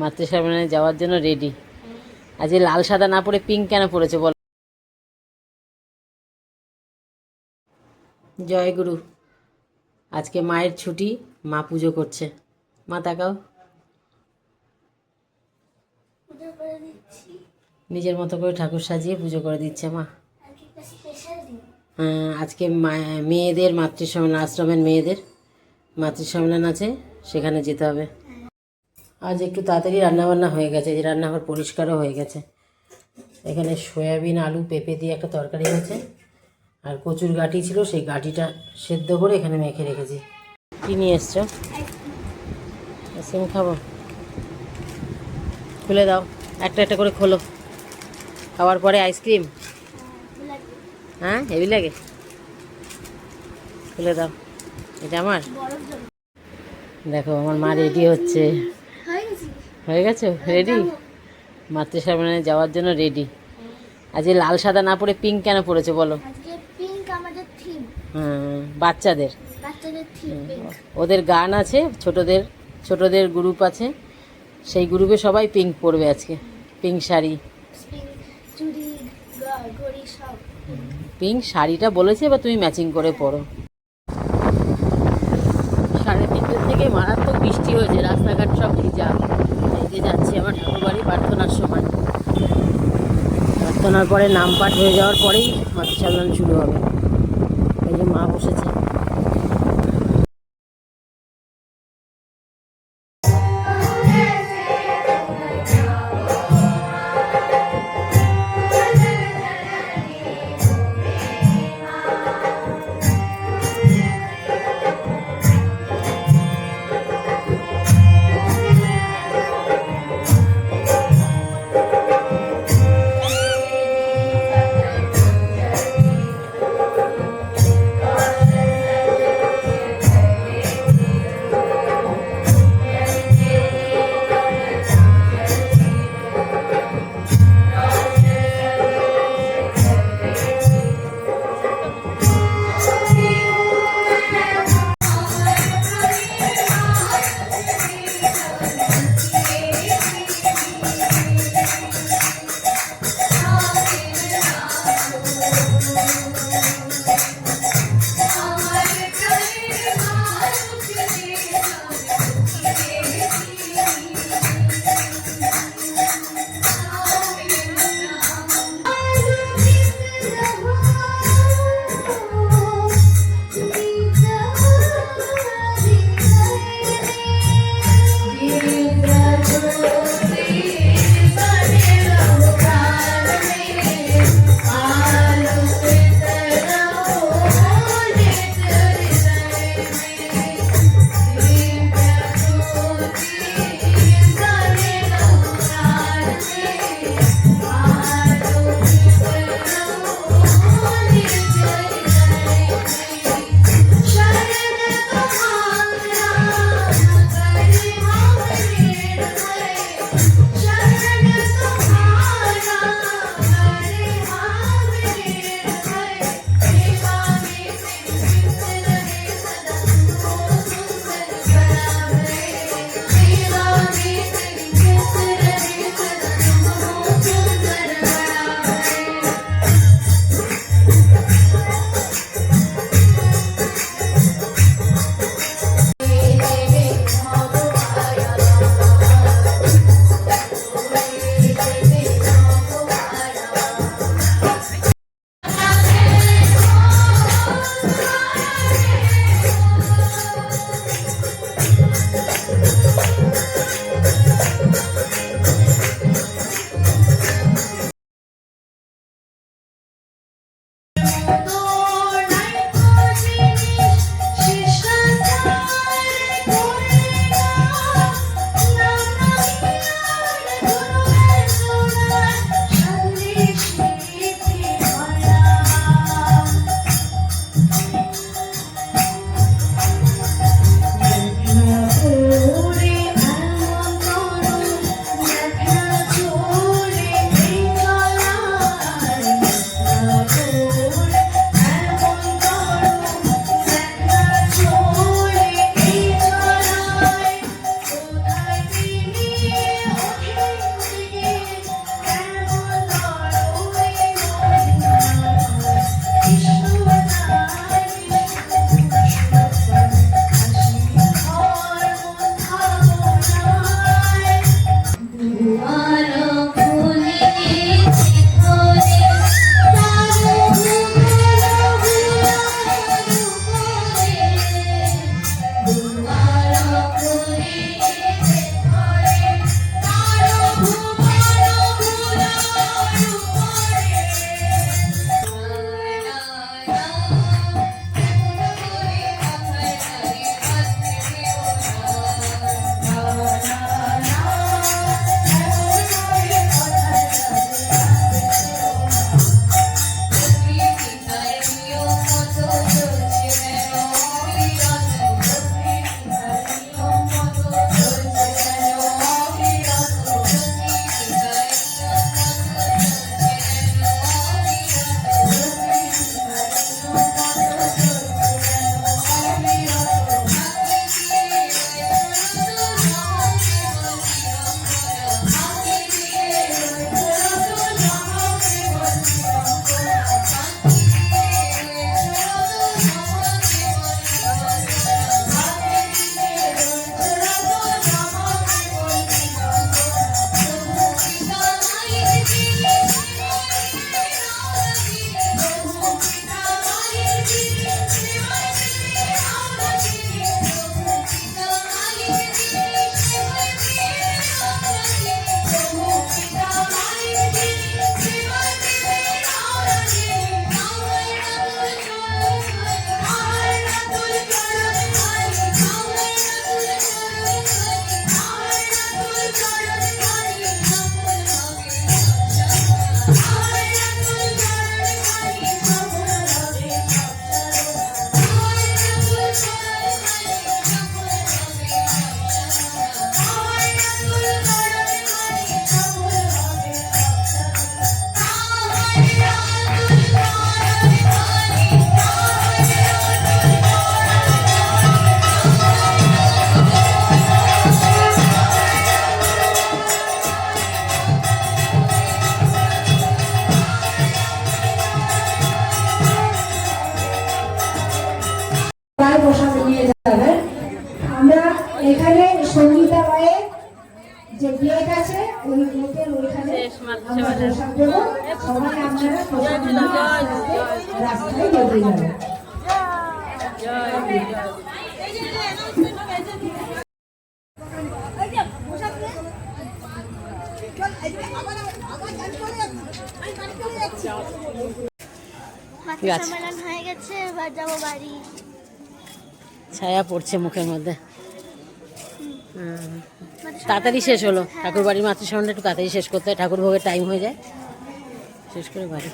মাতৃসম্মেলনে যাওয়ার জন্য রেডি। আজকে লাল সাদা না পরে পিঙ্ক কেন পরেছে বল? জয় গুরু। আজকে মায়ের ছুটি, মা পুজো করছে। মা তাকাও, নিজের মতো করে ঠাকুর সাজিয়ে পুজো করে দিচ্ছে মা। আজকে মেয়েদের মাতৃসম্মেলন, আশ্রমের মেয়েদের মাতৃসম্মেলন আছে, সেখানে যেতে হবে। আজ একটু তাড়াতাড়ি রান্নাবান্না হয়ে গেছে, যে রান্নাঘর পরিষ্কারও হয়ে গেছে। এখানে সয়াবিন আলু পেঁপে দিয়ে একটা তরকারি হয়েছে, আর কচুর গাঁটি ছিল, সেই গাঁটিটা সেদ্ধ করে এখানে মেখে রেখেছি। কী নিয়ে এসছো? সিম খাবো, খুলে দাও, একটা একটা করে খোলো। খাওয়ার পরে আইসক্রিম? হ্যাঁ, হেভি লাগে। খুলে দাও, এটা আমার। দেখো আমার মা রেডি হচ্ছে। হয়ে গেছে রেডি? মাতৃসম্মেলনে যাওয়ার জন্য রেডি। আজকে লাল সাদা না পরে পিঙ্ক কেন পরেছে বলো? হ্যাঁ, বাচ্চাদের ওদের গান আছে, ছোটদের গ্রুপ আছে, সেই গ্রুপে সবাই পিঙ্ক পরবে আজকে। পিঙ্ক শাড়ি, পিঙ্ক শাড়িটা বলেছে, এবার তুমি ম্যাচিং করে পরো। 3:30 থেকে মারাত্মক বৃষ্টি হয়েছে, রাস্তাঘাট সব ভিজা। এগিয়ে যাচ্ছি আমার ঠাকুরবাড়ি প্রার্থনার সময়। প্রার্থনার পরে নাম পাঠ হয়ে যাওয়ার পরেই মাতৃসম্মেলন শুরু হবে। এই যে মা বসেছে। যে গেট আছে ওই গেটের ওইখানে আমরা প্রসাদ দেবো, সবাই আপনারা প্রসাদ নিয়ে রাস্তায় বেরিয়ে যাবেন। ঠিক আছে। সম্মেলন হয়ে গেছে, এবার যাবো বাড়ি। ছায়া পড়ছে মুখের মধ্যে। তাড়াতাড়ি শেষ হলো, ঠাকুর বাড়ির মাতৃ সম্মেলনটা একটু তাড়াতাড়ি শেষ করতে হয়, ঠাকুর ভোগের টাইম হয়ে যায়, শেষ করে বাড়ি।